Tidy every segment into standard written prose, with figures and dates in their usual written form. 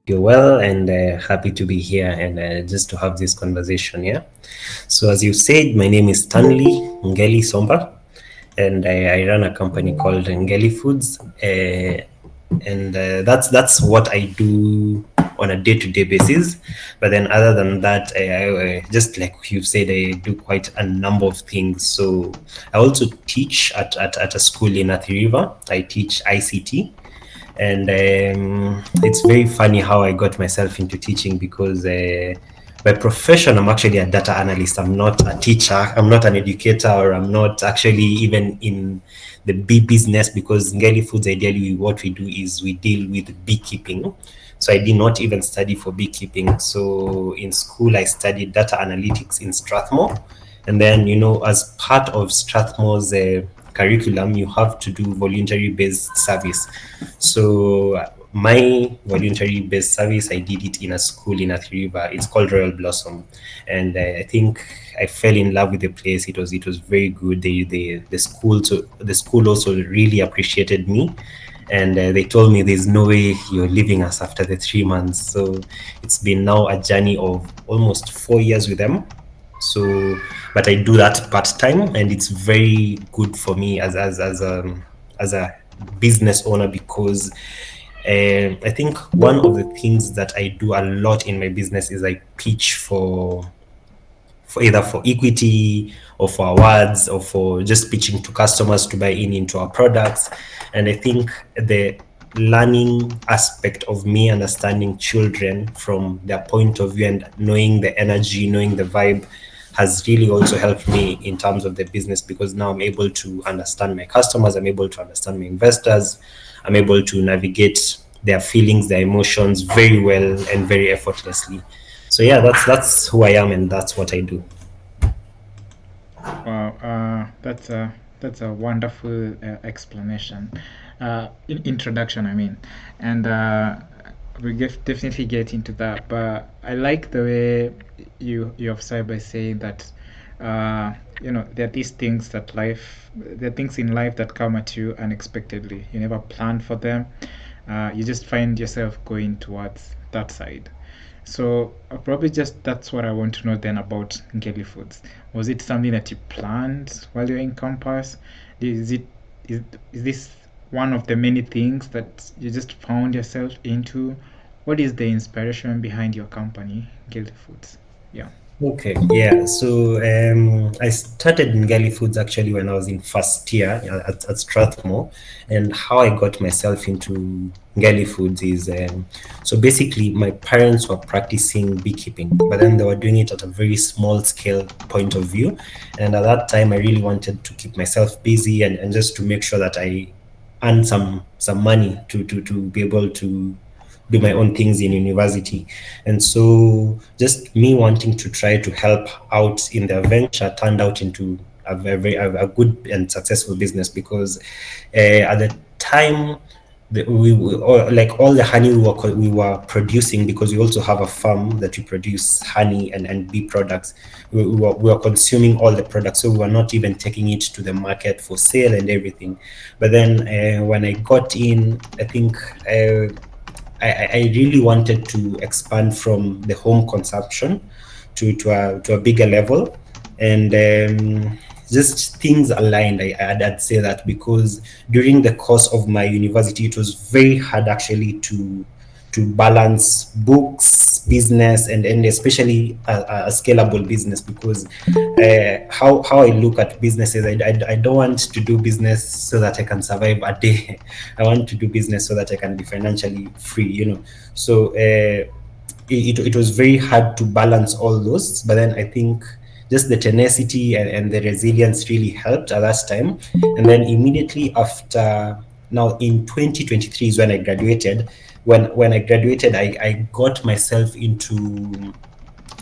you're well, and happy to be here and just to have this conversation. Yeah. So, as you said, my name is Stanley Ngeli Somba, and I run a company called Ngeli Foods, and that's what I do on a day-to-day basis. But then, other than that, just like you've said, I do quite a number of things. So, I also teach at a school in Athi River. I teach ICT, and it's very funny how I got myself into teaching because by profession I'm actually a data analyst. I'm not a teacher, I'm not an educator, or I'm not actually even in the bee business, because Ngeli Foods, ideally what we do is we deal with beekeeping. So I did not even study for beekeeping. So in school I studied data analytics in Strathmore, and then, as part of Strathmore's curriculum, you have to do voluntary based service. So my voluntary based service, I did it in a school in Athi River. It's called Royal Blossom, and I think I fell in love with the place. It was very good. The school also really appreciated me, and they told me there's no way you're leaving us after the 3 months. So it's been now a journey of almost 4 years with them. So, but I do that part time, and it's very good for me as a business owner, because I think one of the things that I do a lot in my business is I pitch for either for equity or for awards or for just pitching to customers to buy into our products. And I think the learning aspect of me understanding children from their point of view and knowing the energy, knowing the vibe, has really also helped me in terms of the business, because now I'm able to understand my customers, I'm able to understand my investors, I'm able to navigate their feelings, their emotions very well and very effortlessly. So yeah, that's who I am, and that's what I do. Wow, that's a wonderful explanation, introduction. I mean, and definitely get into that. But I like the way you have started by saying that, there are these things there are things in life that come at you unexpectedly. You never planned for them. You just find yourself going towards that side. So probably just that's what I want to know then about Ngeli Foods. Was it something that you planned while you're in campus? Is it is, is this one of the many things that you just found yourself into? What is the inspiration behind your company, Ngeli Foods? Yeah. Okay, yeah. So I started Ngeli Foods actually when I was in first year at Strathmore, and how I got myself into Ngeli Foods is so basically my parents were practicing beekeeping, but then they were doing it at a very small scale point of view, and at that time I really wanted to keep myself busy and just to make sure that I earn some money to be able to do my own things in university. And so just me wanting to try to help out in their venture turned out into a good and successful business, because at the time like all the honey we were producing, because we also have a farm that we produce honey and bee products. We were consuming all the products, so we were not even taking it to the market for sale and everything. But then when I got in, I think I really wanted to expand from the home consumption to a bigger level, and just things aligned. I'd say that, because during the course of my university, it was very hard actually to balance books, business, and especially a scalable business, because how I look at businesses, I don't want to do business so that I can survive a day. I want to do business so that I can be financially free. So it was very hard to balance all those, but then I think just the tenacity and the resilience really helped at that time. And then immediately after, now in 2023 is when I graduated. When I graduated, I got myself into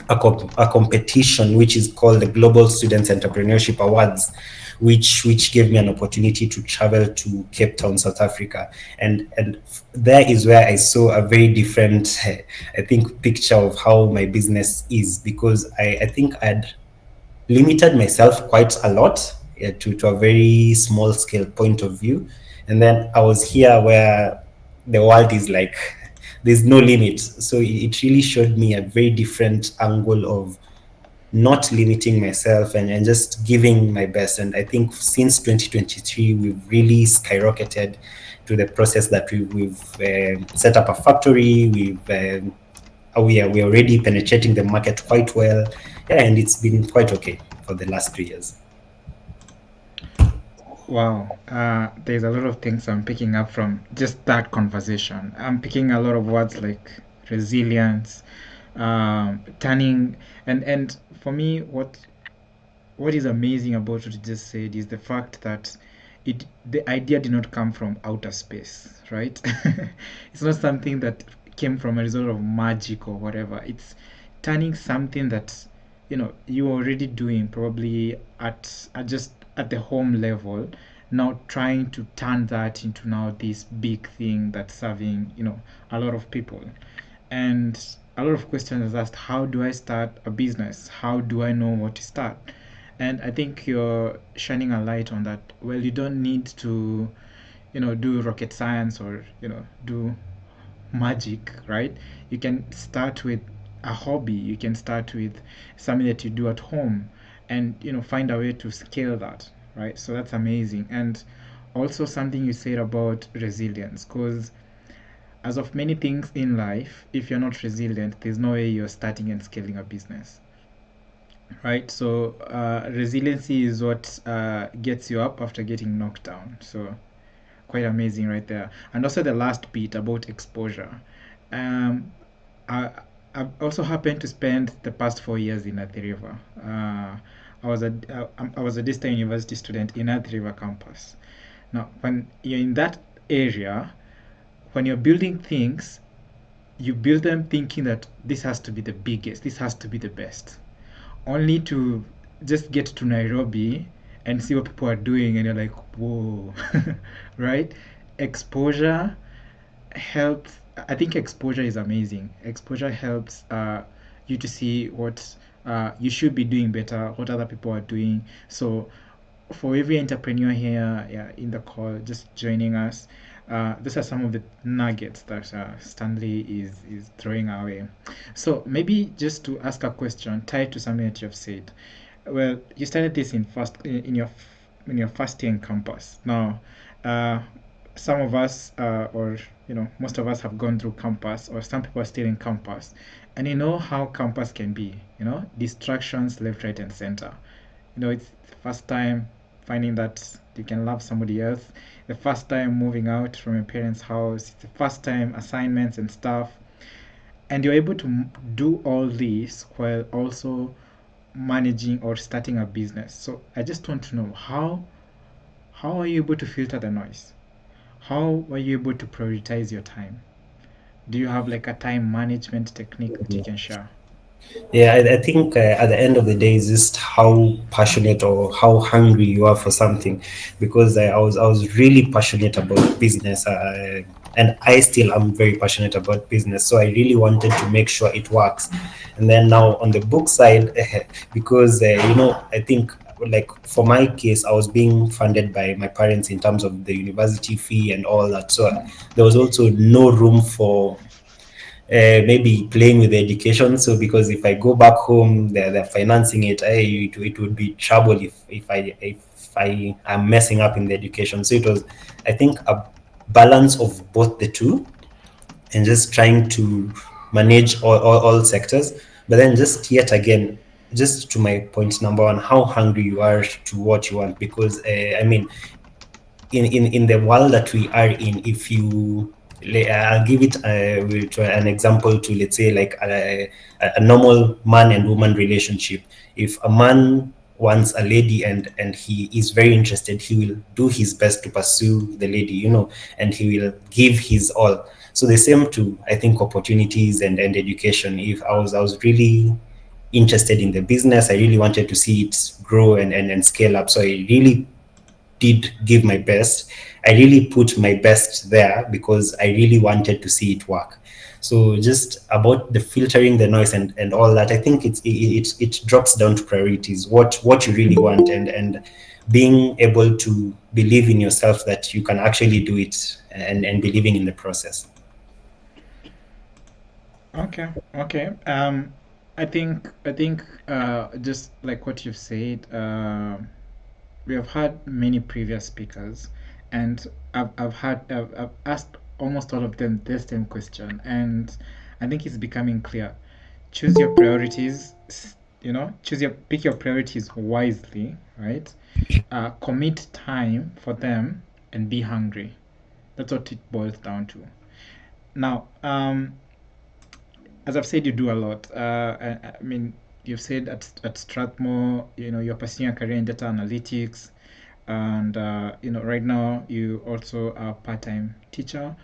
a competition which is called the Global Students Entrepreneurship Awards, which gave me an opportunity to travel to Cape Town, South Africa, and there is where I saw a very different, I think, picture of how my business is, because I think I'd limited myself quite a lot, to a very small scale point of view. And then I was here where the world is like there's no limit. So it really showed me a very different angle of not limiting myself and just giving my best. And I think since 2023, we've really skyrocketed to the process that we've set up a factory. We're already penetrating the market quite well. Yeah, and it's been quite okay for the last 3 years. Wow, there's a lot of things I'm picking up from just that conversation. I'm picking a lot of words like resilience, turning, and for me, what is amazing about what you just said is the fact that the idea did not come from outer space, right? It's not something that came from a result of magic or whatever. It's turning something that you're already doing probably at just at the home level, now trying to turn that into now this big thing that's serving a lot of people. And a lot of questions are asked: how do I start a business? How do I know what to start? And I think you're shining a light on that. Well, you don't need to do rocket science or do magic, right? You can start with a hobby. You can start with something that you do at home, and find a way to scale that, right? So that's amazing. And also something you said about resilience, because as of many things in life, if you're not resilient, there's no way you're starting and scaling a business, right? So resiliency is what gets you up after getting knocked down. So quite amazing right there. And also the last bit about exposure. um, I, I've also happened to spend the past 4 years in Athi River. I was a distant university student in Athi River campus. Now when you're in that area, when you're building things, you build them thinking that this has to be the biggest, this has to be the best, only to just get to Nairobi and see what people are doing, and you're like, whoa, right? Exposure helps. I think exposure is amazing. Exposure helps you to see what you should be doing better, what other people are doing. So for every entrepreneur here, yeah, in the call, just joining us, these are some of the nuggets that Stanley is throwing our way. So maybe just to ask a question tied to something that you have said. Well, you started this in your first year in campus. Now, uh, some of us, or most of us have gone through campus, or some people are still in campus, and you know how campus can be. Distractions left, right, and center. It's the first time finding that you can love somebody else, the first time moving out from your parents' house, it's the first time assignments and stuff, and you're able to do all this while also managing or starting a business. So I just want to know how are you able to filter the noise? How are you able to prioritize your time? Do you have like a time management technique that you can share? Yeah, I think at the end of the day, is just how passionate or how hungry you are for something. Because I was really passionate about business, and I still am very passionate about business. So I really wanted to make sure it works. And then now on the book side, because I think, like, for my case, I was being funded by my parents in terms of the university fee and all that. So there was also no room for maybe playing with the education. So because if I go back home, they're financing it. It would be trouble if I am messing up in the education. So it was, I think, a balance of both the two, and just trying to manage all sectors. But then, just yet again, just to my point number one, how hungry you are to what you want. Because I mean, in the world that we are in, if you, I'll give it to an example, to, let's say, like a normal man and woman relationship. If a man wants a lady, and he is very interested, he will do his best to pursue the lady, and he will give his all. So the same to, I think, opportunities and education. If I was really interested in the business, I really wanted to see it grow and scale up. So I really did give my best. I really put my best there because I really wanted to see it work. So just about the filtering the noise and all that, I think it drops down to priorities, what you really want, and being able to believe in yourself that you can actually do it, and believing in the process. Okay, okay. I think just like what you've said, we have had many previous speakers, and I've asked almost all of them this same question, and I think it's becoming clear. Choose your priorities. Pick your priorities wisely, right? Commit time for them, and be hungry. That's what it boils down to. Now, as I've said, you do a lot. I mean, you've said at Strathmore, you're pursuing a career in data analytics, and right now you also are a part-time teacher.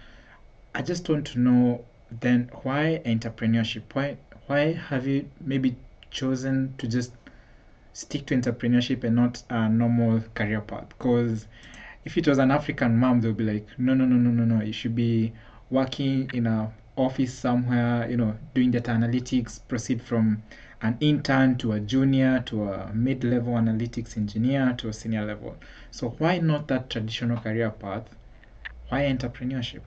I just want to know then why entrepreneurship? Why have you maybe chosen to just stick to entrepreneurship and not a normal career path? Because if it was an African mom, they'll be like, no, no, no, no, no, no. You should be working in a office somewhere, doing data analytics, proceed from an intern to a junior to a mid-level analytics engineer to a senior level. So why not that traditional career path? Why entrepreneurship?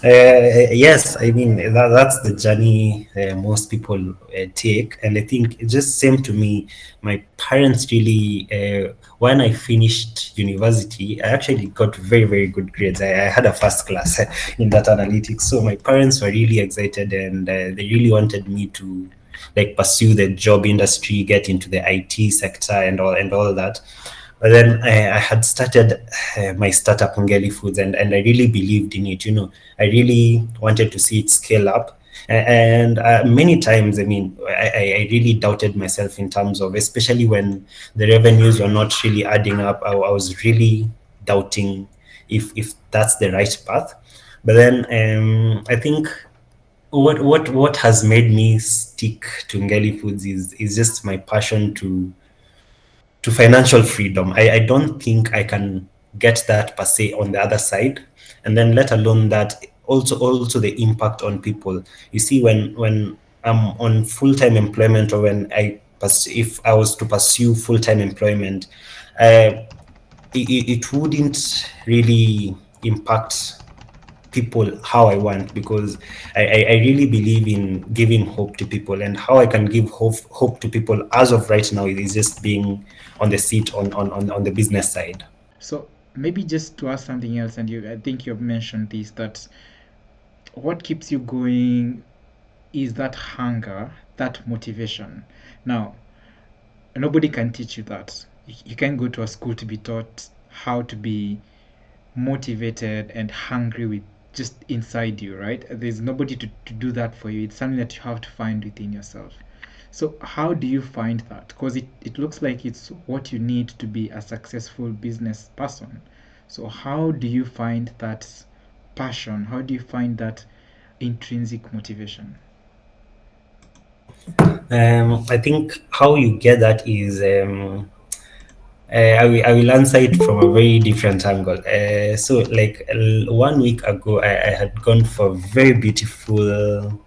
Yes, I mean that's the journey most people take, and I think it just same to me. My parents really, when I finished university, I actually got very good grades. I had a first class in data analytics, so my parents were really excited, and they really wanted me to like pursue the job industry, get into the IT sector, and all that. But then I had started my startup Ngeli Foods, and I really believed in it. I really wanted to see it scale up. And many times, I mean, I really doubted myself in terms of, especially when the revenues were not really adding up. I was really doubting if that's the right path. But then I think what has made me stick to Ngeli Foods is just my passion to financial freedom. I don't think I can get that per se on the other side. And then let alone that also the impact on people. You see, when I'm on full-time employment, or when if I was to pursue full-time employment, it wouldn't really impact people how I want, because I really believe in giving hope to people, and how I can give hope to people as of right now is just being on the seat on the business side. So maybe just to ask something else, and I think you've mentioned this, that what keeps you going is that hunger, that motivation. Now, nobody can teach you that. You can't go to a school to be taught how to be motivated and hungry with just inside you, right? There's nobody to do that for you. It's something that you have to find within yourself. So, how do you find that? Because it looks like it's what you need to be a successful business person. So, how do you find that passion? How do you find that intrinsic motivation? I think how you get that is I will answer it from a very different angle. So, like 1 week ago, I had gone for a very beautiful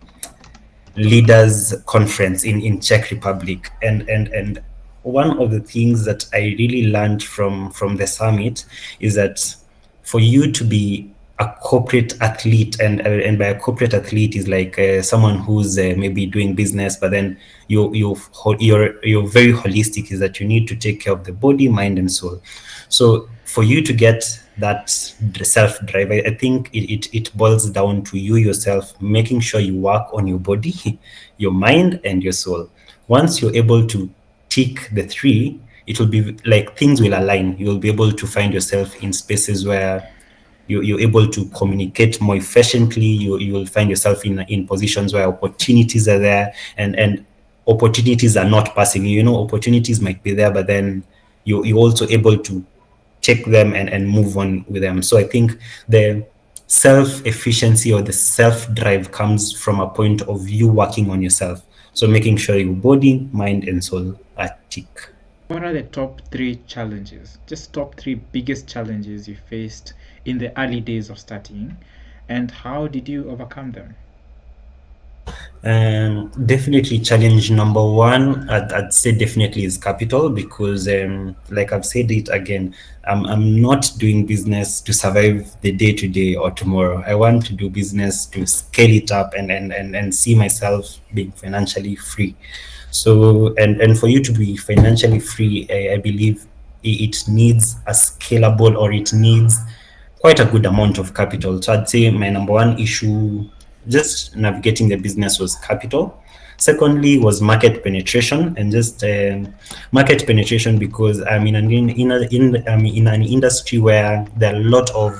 leaders conference in Czech Republic, and one of the things that I really learned from the summit is that for you to be a corporate athlete, and by a corporate athlete is like someone who's maybe doing business, but then you're very holistic, is that you need to take care of the body, mind, and soul. So for you to get that self drive, I think it boils down to you yourself making sure you work on your body, your mind, and your soul. Once you're able to tick the three, it will be like things will align. You'll be able to find yourself in spaces where you're able to communicate more efficiently. You will find yourself in positions where opportunities are there, and opportunities are not passing. Opportunities might be there, but then you're also able to take them and move on with them. So I think the self efficiency or the self drive comes from a point of you working on yourself. So making sure your body, mind, and soul are tick. What are the top three challenges? Just top three biggest challenges you faced in the early days of starting, and how did you overcome them? Definitely challenge number one, I'd say definitely is capital because, like I've said it again, I'm not doing business to survive the day to day or tomorrow. I want to do business to scale it up and see myself being financially free. So, and for you to be financially free, I believe it needs a scalable, or it needs quite a good amount of capital. So I'd say my number one issue just navigating the business was capital. Secondly was market penetration, and just market penetration because I'm I'm in an industry where there are a lot of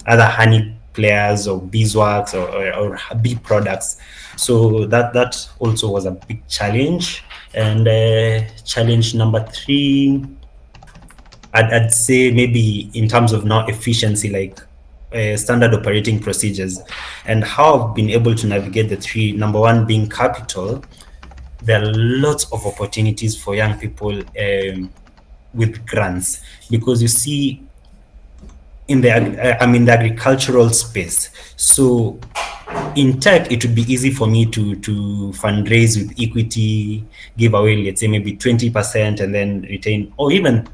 other honey players or beeswax or bee products. So that also was a big challenge. And challenge number three, I'd say maybe in terms of now efficiency, like standard operating procedures, and how I've been able to navigate the three. Number one being capital. There are lots of opportunities for young people with grants, because you see I'm in the agricultural space. So in tech, it would be easy for me to fundraise with equity, give away, let's say maybe 20%, and then retain, or even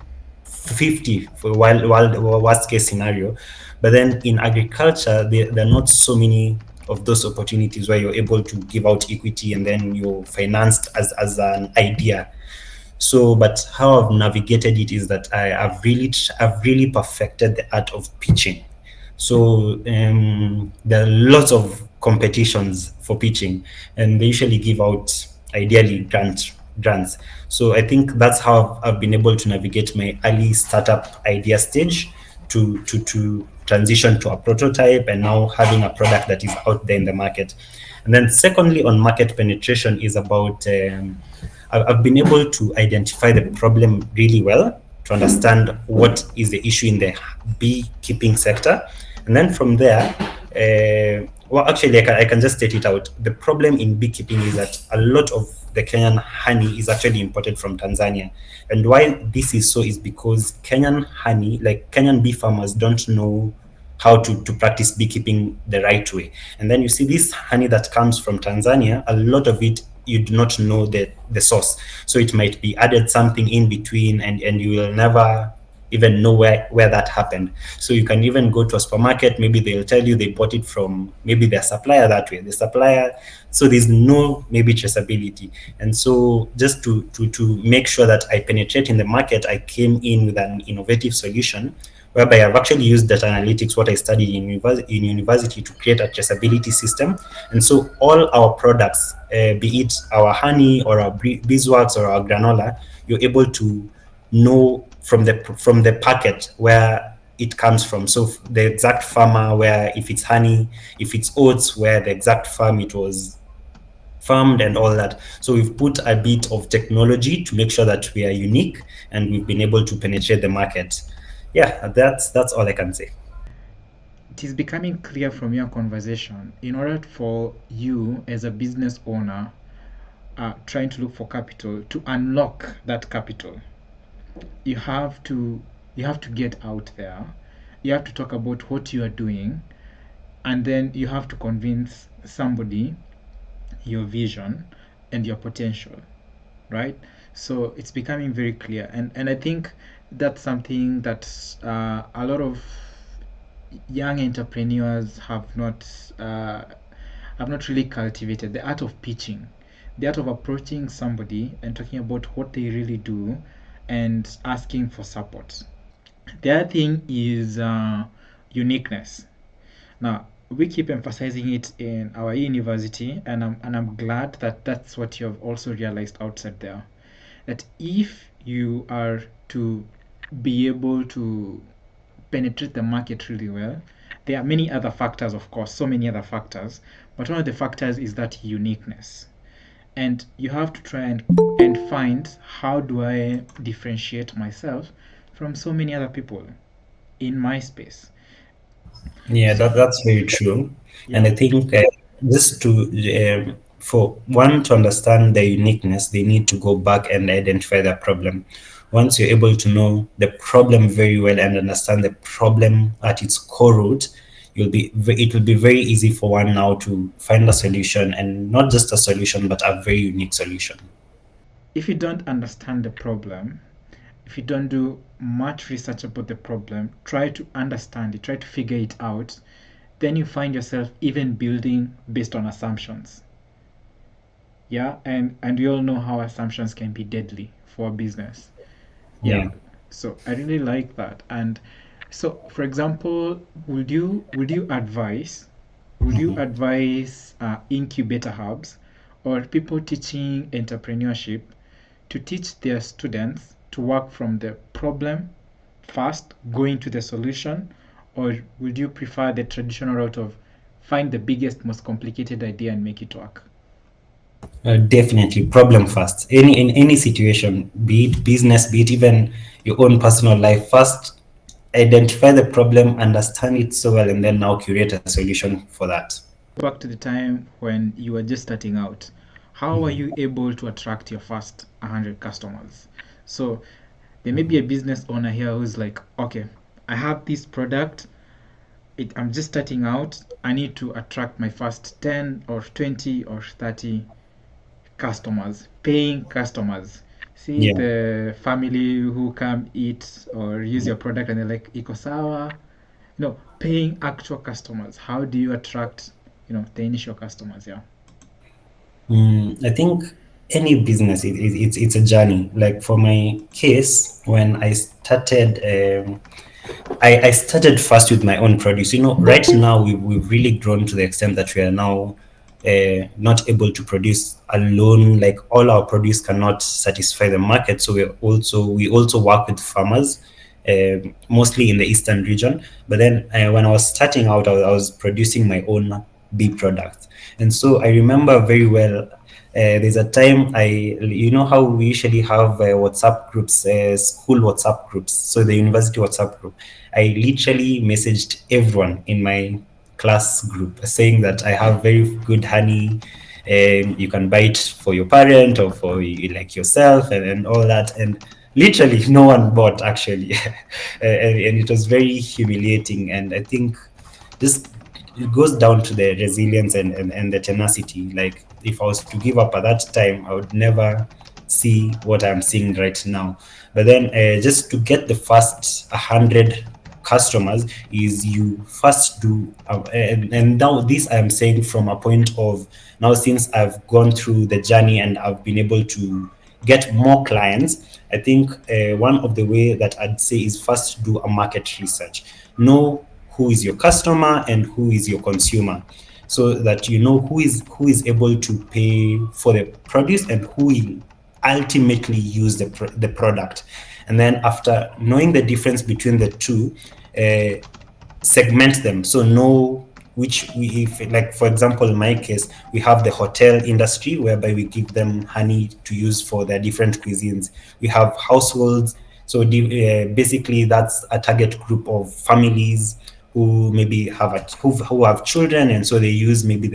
50 for while worst case scenario. But then in agriculture, there are not so many of those opportunities where you're able to give out equity and then you're financed as an idea. So, but how I've navigated it is that I've really perfected the art of pitching. So there are lots of competitions for pitching, and they usually give out ideally grants. So I think that's how I've been able to navigate my early startup idea stage to transition to a prototype and now having a product that is out there in the market. And then secondly, on market penetration is about I've been able to identify the problem really well, to understand what is the issue in the beekeeping sector. And then from there, well, actually, I can just state it out. The problem in beekeeping is that a lot of the Kenyan honey is actually imported from Tanzania. And why this is so is because Kenyan honey, like Kenyan bee farmers, don't know how to practice beekeeping the right way. And then you see this honey that comes from Tanzania, a lot of it you do not know the source. So it might be added something in between, and you will never even know where that happened. So you can even go to a supermarket, maybe they'll tell you they bought it from maybe their supplier that way. The supplier, so there's no maybe traceability. And so just to make sure that I penetrate in the market, I came in with an innovative solution whereby I've actually used data analytics, what I studied in university, to create a traceability system. And so all our products, be it our honey or our beeswax or our granola, you're able to know from the packet where it comes from. So the exact farmer, where, if it's honey, if it's oats, where the exact farm it was farmed and all that. So we've put a bit of technology to make sure that we are unique and we've been able to penetrate the market. Yeah, that's all I can say. It is becoming clear from your conversation, in order for you as a business owner trying to look for capital, to unlock that capital, you have to you have to get out there, you have to talk about what you are doing, and then you have to convince somebody your vision and your potential, right? So it's becoming very clear, and I think that's something that a lot of young entrepreneurs have not really cultivated: the art of pitching, the art of approaching somebody and talking about what they really do and asking for support. The other thing is uniqueness. Now, we keep emphasizing it in our university, and I'm glad that that's what you have also realized outside there. That if you are to be able to penetrate the market really well, there are many other factors, of course, so many other factors, but one of the factors is that uniqueness. And you have to try and find, how do I differentiate myself from so many other people in my space? Yeah, So, that's very true. And yeah. I think just to for one to understand their uniqueness, they need to go back and identify their problem. Once you're able to know the problem very well and understand the problem at its core root, it will be very easy for one now to find a solution, and not just a solution, but a very unique solution. If you don't understand the problem, if you don't do much research about the problem, try to understand it, try to figure it out, then you find yourself even building based on assumptions. Yeah, and we all know how assumptions can be deadly for a business. Yeah, Yeah. so I really like that. And so, for example, would you advise incubator hubs or people teaching entrepreneurship to teach their students to work from the problem first, going to the solution, or would you prefer the traditional route of find the biggest, most complicated idea and make it work? Definitely problem first. In any situation, be it business, be it even your own personal life, first identify the problem, understand it so well, and then now curate a solution for that. Back to the time when you were just starting out, how were you able to attract your first 100 customers? So there may be a business owner here who's like, okay, I have this product, I'm just starting out, I need to attract my first 10 or 20 or 30 customers, paying customers. See Yeah. the family who come eat or use your product and they're like, iko sawa. No, paying actual customers. How do you attract, the initial customers? Yeah. I think any business, it's a journey. Like for my case, when I started, I started first with my own produce. Right now we've really grown to the extent that we are now not able to produce alone. Like all our produce cannot satisfy the market, so we also work with farmers, mostly in the eastern region. But then when I was starting out, I was producing my own bee products, and so I remember very well. There's a time you know how we usually have WhatsApp groups, school WhatsApp groups, so the university WhatsApp group. I literally messaged everyone in my class group saying that I have very good honey. You can buy it for your parent or for like yourself, and all that. And literally, no one bought actually, and it was very humiliating. And I think just it goes down to the resilience and the tenacity. Like if I was to give up at that time, I would never see what I'm seeing right now. But then just to get the first 100 customers is you first do, and now this I'm saying from a point of now, since I've gone through the journey and I've been able to get more clients. I think one of the way that I'd say is first do a market research. Know who is your customer and who is your consumer, so that you know who is able to pay for the produce and who will ultimately use the product. And then after knowing the difference between the two, segment them, so know which if, like for example in my case, we have the hotel industry whereby we give them honey to use for their different cuisines. We have households, so basically that's a target group of families who maybe who have children, and so they use maybe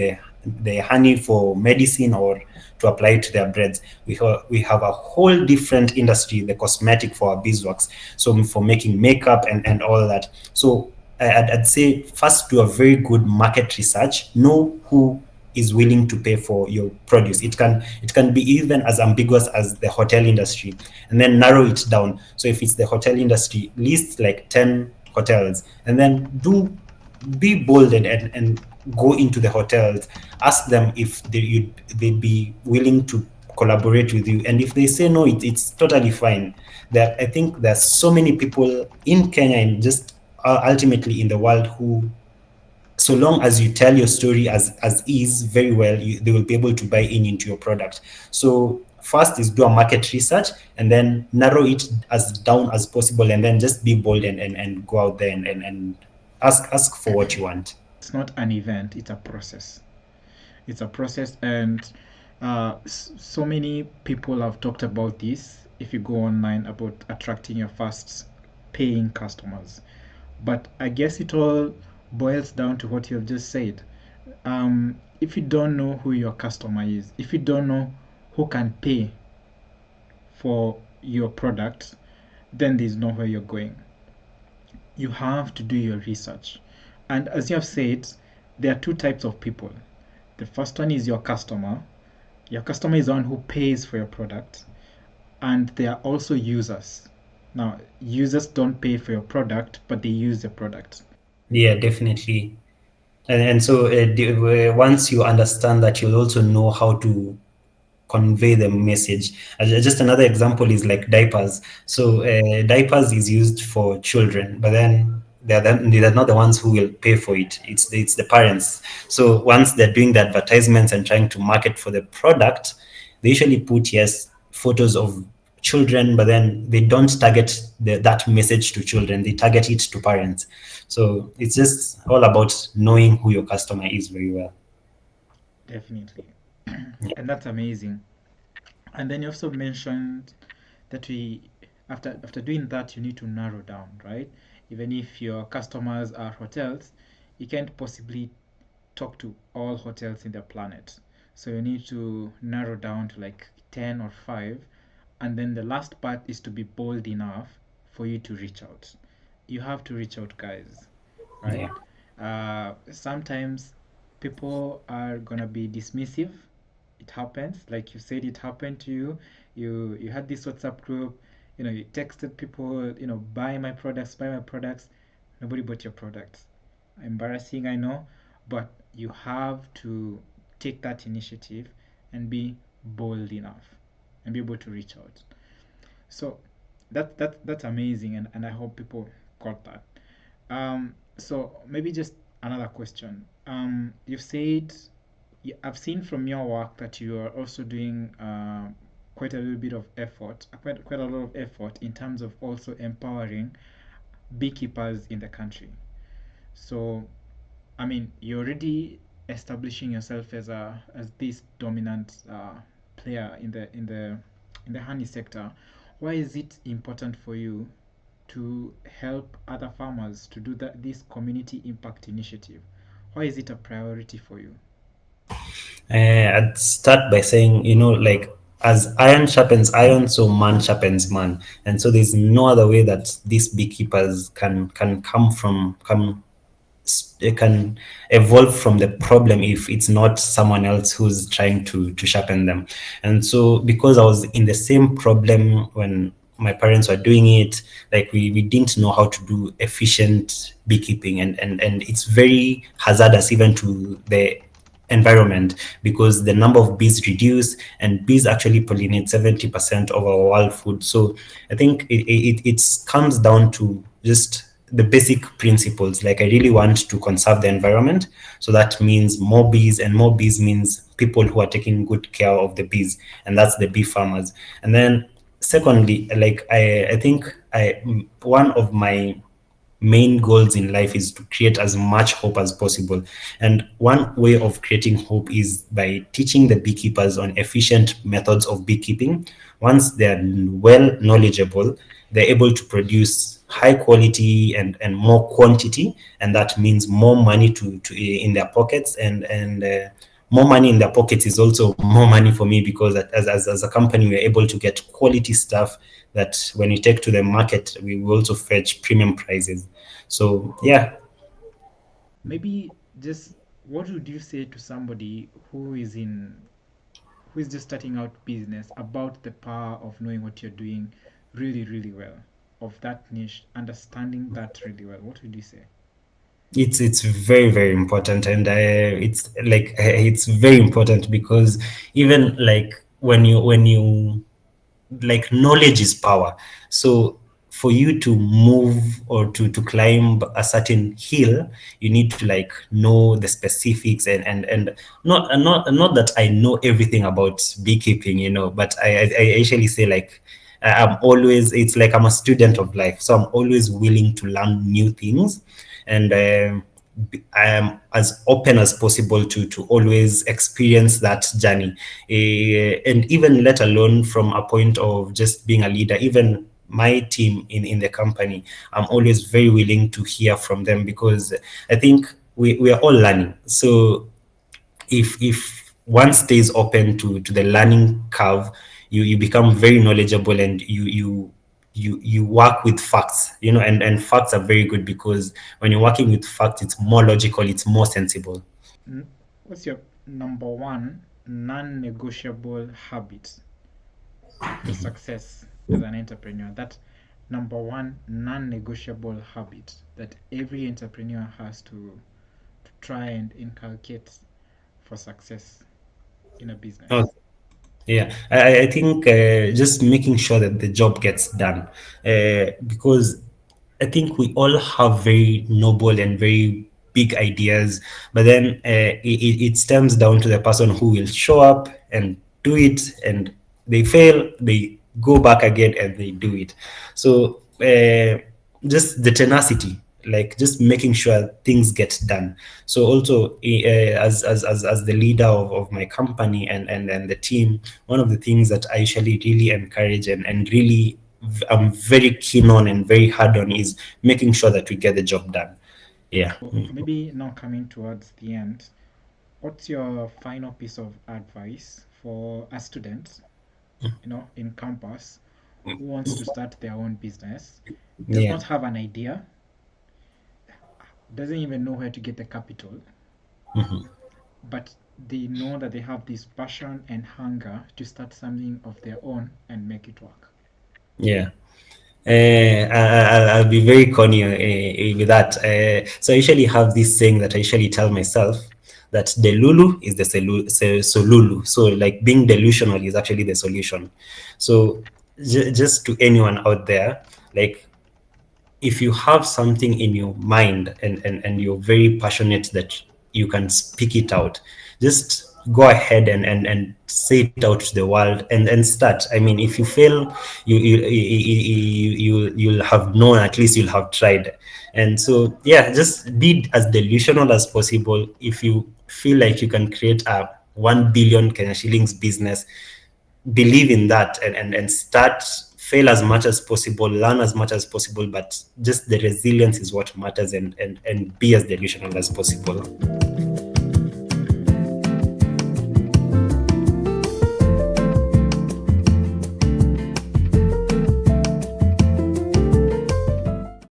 the honey for medicine or to apply it to their breads. We have a whole different industry, the cosmetic for our beeswax, so for making makeup and all that. So I'd say first do a very good market research. Know who is willing to pay for your produce. It can be even as ambiguous as the hotel industry, and then narrow it down. So if it's the hotel industry, list like 10 hotels, and then do be bold and go into the hotels. Ask them if they'd be willing to collaborate with you, and if they say no, it's totally fine. I think there's so many people in Kenya and just ultimately in the world who, so long as you tell your story as is very well, they will be able to buy into your product. So first is do a market research, and then narrow it as down as possible, and then just be bold and go out there and ask for what you want. It's not an event, it's a process. It's a process, and so many people have talked about this if you go online about attracting your first paying customers. But I guess it all boils down to what you have just said. If you don't know who your customer is, if you don't know who can pay for your product, then there's nowhere you're going. You have to do your research. And as you have said, there are two types of people. The first one is your customer. Your customer is the one who pays for your product, and they are also users. Now, users don't pay for your product, but they use the product. Yeah, definitely. And so once you understand that, you'll also know how to convey the message. Just another example is like diapers. So diapers is used for children, but then they're not the ones who will pay for it. It's the parents. So once they're doing the advertisements and trying to market for the product, they usually put, yes, photos of children, but then they don't target that message to children. They target it to parents. So it's just all about knowing who your customer is very well. Definitely. And that's amazing. And then you also mentioned that after doing that, you need to narrow down, right? Even if your customers are hotels, you can't possibly talk to all hotels in the planet. So you need to narrow down to like 10 or 5. And then the last part is to be bold enough for you to reach out. You have to reach out, guys, right? Yeah. Sometimes people are gonna be dismissive. It happens, like you said, it happened to you. You had this WhatsApp group, you texted people, buy my products. Nobody bought your products. Embarrassing, I know, but you have to take that initiative and be bold enough and be able to reach out. So that's amazing, and I hope people got that. So maybe just another question. You've said, I've seen from your work that you are also doing quite a little bit of effort, quite a lot of effort in terms of also empowering beekeepers in the country. So, I mean, you're already establishing yourself as this dominant player in the honey sector. Why is it important for you to help other farmers to do this community impact initiative? Why is it a priority for you? I'd start by saying, like, as iron sharpens iron, so man sharpens man, and so there's no other way that these beekeepers can come it can evolve from the problem if it's not someone else who's trying to sharpen them. And so because I was in the same problem when my parents were doing it, like we didn't know how to do efficient beekeeping, and it's very hazardous even to the environment because the number of bees reduce, and bees actually pollinate 70% of our world food. So I think it comes down to just the basic principles. Like, I really want to conserve the environment, so that means more bees, and more bees means people who are taking good care of the bees, and that's the bee farmers. And then secondly, like, I think one of my main goals in life is to create as much hope as possible. And one way of creating hope is by teaching the beekeepers on efficient methods of beekeeping. Once they're well knowledgeable, they're able to produce high quality and more quantity, and that means more money to in their pockets, and more money in their pockets is also more money for me, because as a company, we're able to get quality stuff that when we take to the market, we will also fetch premium prices. So yeah. Maybe just what would you say to somebody who is just starting out business about the power of knowing what you're doing really, really well, of that niche, understanding that really well? What would you say? It's very very important, and it's like it's very important because even like when you like, knowledge is power. So for you to move or to climb a certain hill, you need to like know the specifics, and not that I know everything about beekeeping, but I actually say, like, I'm always, it's like I'm a student of life, so I'm always willing to learn new things. And I am as open as possible to always experience that journey, and even let alone from a point of just being a leader. Even my team in the company, I'm always very willing to hear from them, because I think we are all learning. So if one stays open to the learning curve, you become very knowledgeable, and you you work with facts, and facts are very good, because when you're working with facts, it's more logical, it's more sensible. What's your number one non-negotiable habit to success as an entrepreneur? That number one non-negotiable habit that every entrepreneur has to try and inculcate for success in a Oh, business. yeah, I think just making sure that the job gets done, because I think we all have very noble and very big ideas, but then it stems down to the person who will show up and do it, and they fail, they go back again and they do it. So just the tenacity, like just making sure things get done. So also as the leader of my company and the team, one of the things that I usually really encourage and really I'm very keen on and very hard on is making sure that we get the job done. Yeah. So maybe now coming towards the end, what's your final piece of advice for a student, in campus who wants to start their own business, does Yeah. not have an idea, doesn't even know where to get the capital, Mhm. but they know that they have this passion and hunger to start something of their own and make it work? Yeah. I'll be very corny with that. So I usually have this saying that I usually tell myself, that Delulu is the solulu. So like being delusional is actually the solution. So just to anyone out there, like if you have something in your mind and you're very passionate that you can speak it out, just go ahead and say it out to the world and start. I mean, if you fail, you'll have known, at least you'll have tried. And so yeah, just be as delusional as possible. If you feel like you can create a 1 billion Kenya shillings business, believe in that and start. Fail as much as possible, learn as much as possible, but just the resilience is what matters, and be as delusional as possible.